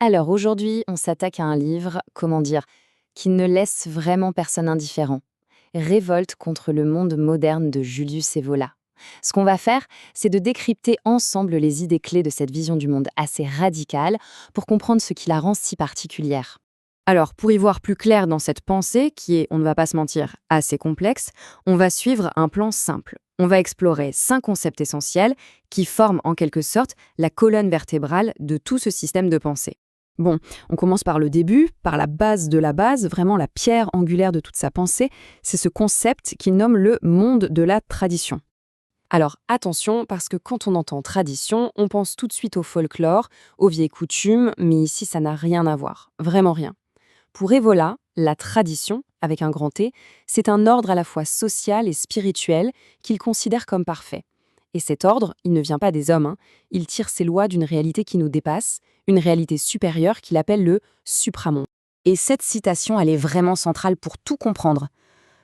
Alors aujourd'hui, on s'attaque à un livre, comment dire, qui ne laisse vraiment personne indifférent. Révolte contre le monde moderne de Julius Evola. Ce qu'on va faire, c'est de décrypter ensemble les idées clés de cette vision du monde assez radicale pour comprendre ce qui la rend si particulière. Alors, pour y voir plus clair dans cette pensée, qui est, on ne va pas se mentir, assez complexe, on va suivre un plan simple. On va explorer 5 concepts essentiels qui forment en quelque sorte la colonne vertébrale de tout ce système de pensée. Bon, on commence par le début, par la base de la base, vraiment la pierre angulaire de toute sa pensée, c'est ce concept qu'il nomme le monde de la tradition. Alors attention, parce que quand on entend tradition, on pense tout de suite au folklore, aux vieilles coutumes, mais ici ça n'a rien à voir, vraiment rien. Pour Evola, la tradition, avec un grand T, c'est un ordre à la fois social et spirituel qu'il considère comme parfait. Et cet ordre, il ne vient pas des hommes, il tire ses lois d'une réalité qui nous dépasse, une réalité supérieure qu'il appelle le supramonde. Et cette citation, elle est vraiment centrale pour tout comprendre.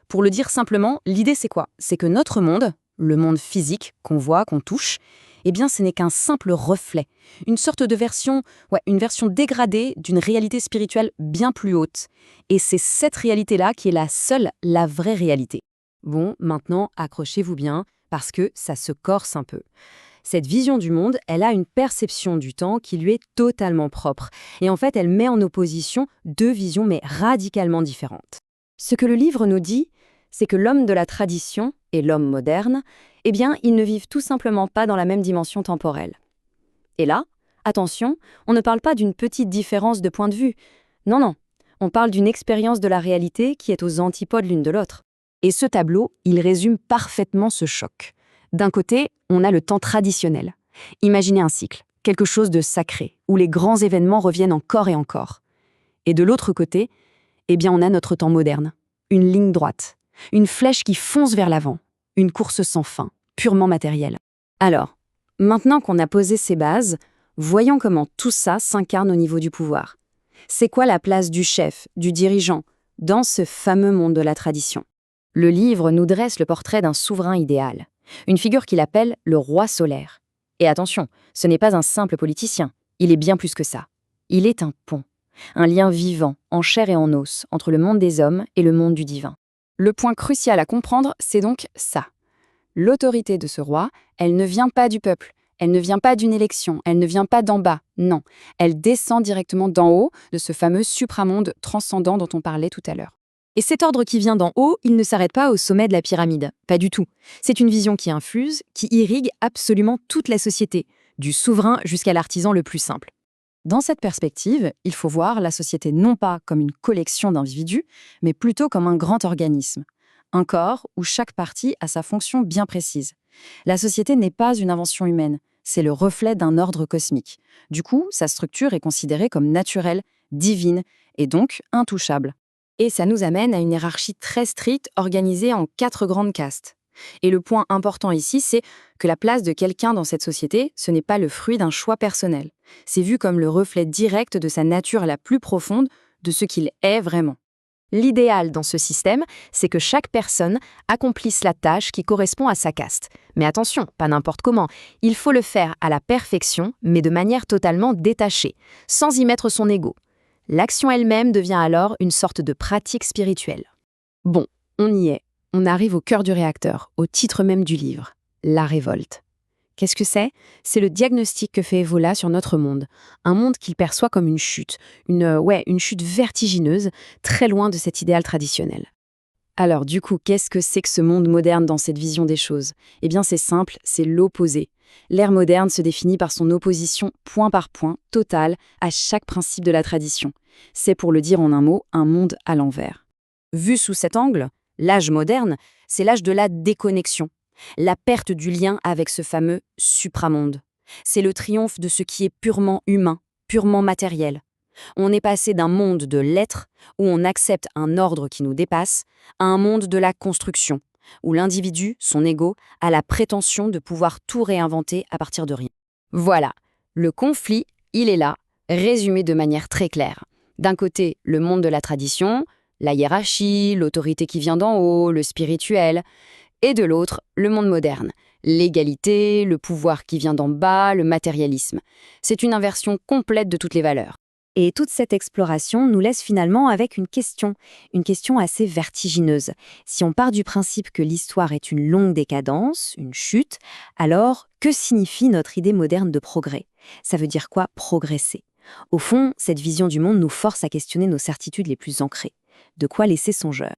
Pour le dire simplement, l'idée c'est quoi? C'est que notre monde, le monde physique qu'on voit, qu'on touche, eh bien ce n'est qu'un simple reflet, une sorte de version, une version dégradée d'une réalité spirituelle bien plus haute. Et c'est cette réalité-là qui est la vraie réalité. Bon, maintenant, accrochez-vous bien, parce que ça se corse un peu. Cette vision du monde, elle a une perception du temps qui lui est totalement propre. Et en fait, elle met en opposition deux visions, mais radicalement différentes. Ce que le livre nous dit, c'est que l'homme de la tradition et l'homme moderne, eh bien, ils ne vivent tout simplement pas dans la même dimension temporelle. Et là, attention, on ne parle pas d'une petite différence de point de vue. Non, non, on parle d'une expérience de la réalité qui est aux antipodes l'une de l'autre. Et ce tableau, il résume parfaitement ce choc. D'un côté, on a le temps traditionnel. Imaginez un cycle, quelque chose de sacré, où les grands événements reviennent encore et encore. Et de l'autre côté, eh bien, on a notre temps moderne, une ligne droite, une flèche qui fonce vers l'avant, une course sans fin, purement matérielle. Alors, maintenant qu'on a posé ces bases, voyons comment tout ça s'incarne au niveau du pouvoir. C'est quoi la place du chef, du dirigeant, dans ce fameux monde de la tradition? Le livre nous dresse le portrait d'un souverain idéal, une figure qu'il appelle le roi solaire. Et attention, ce n'est pas un simple politicien, il est bien plus que ça. Il est un pont, un lien vivant, en chair et en os, entre le monde des hommes et le monde du divin. Le point crucial à comprendre, c'est donc ça. L'autorité de ce roi, elle ne vient pas du peuple, elle ne vient pas d'une élection, elle ne vient pas d'en bas, non. Elle descend directement d'en haut, de ce fameux supramonde transcendant dont on parlait tout à l'heure. Et cet ordre qui vient d'en haut, il ne s'arrête pas au sommet de la pyramide, pas du tout. C'est une vision qui infuse, qui irrigue absolument toute la société, du souverain jusqu'à l'artisan le plus simple. Dans cette perspective, il faut voir la société non pas comme une collection d'individus, mais plutôt comme un grand organisme. Un corps où chaque partie a sa fonction bien précise. La société n'est pas une invention humaine, c'est le reflet d'un ordre cosmique. Du coup, sa structure est considérée comme naturelle, divine et donc intouchable. Et ça nous amène à une hiérarchie très stricte organisée en 4 grandes castes. Et le point important ici, c'est que la place de quelqu'un dans cette société, ce n'est pas le fruit d'un choix personnel. C'est vu comme le reflet direct de sa nature la plus profonde, de ce qu'il est vraiment. L'idéal dans ce système, c'est que chaque personne accomplisse la tâche qui correspond à sa caste. Mais attention, pas n'importe comment. Il faut le faire à la perfection, mais de manière totalement détachée, sans y mettre son ego. L'action elle-même devient alors une sorte de pratique spirituelle. Bon, on y est. On arrive au cœur du réacteur, au titre même du livre, la révolte. Qu'est-ce que c'est? C'est le diagnostic que fait Evola sur notre monde. Un monde qu'il perçoit comme une chute, une chute vertigineuse, très loin de cet idéal traditionnel. Alors du coup, qu'est-ce que c'est que ce monde moderne dans cette vision des choses? Eh bien c'est simple, c'est l'opposé. L'ère moderne se définit par son opposition point par point, totale, à chaque principe de la tradition. C'est pour le dire en un mot, un monde à l'envers. Vu sous cet angle, l'âge moderne, c'est l'âge de la déconnexion, la perte du lien avec ce fameux supramonde. C'est le triomphe de ce qui est purement humain, purement matériel. On est passé d'un monde de l'être, où on accepte un ordre qui nous dépasse, à un monde de la construction, où l'individu, son ego, a la prétention de pouvoir tout réinventer à partir de rien. Voilà, le conflit, il est là, résumé de manière très claire. D'un côté, le monde de la tradition, la hiérarchie, l'autorité qui vient d'en haut, le spirituel, et de l'autre, le monde moderne, l'égalité, le pouvoir qui vient d'en bas, le matérialisme. C'est une inversion complète de toutes les valeurs. Et toute cette exploration nous laisse finalement avec une question assez vertigineuse. Si on part du principe que l'histoire est une longue décadence, une chute, alors que signifie notre idée moderne de progrès? Ça veut dire quoi, progresser? Au fond, cette vision du monde nous force à questionner nos certitudes les plus ancrées. De quoi laisser songeur?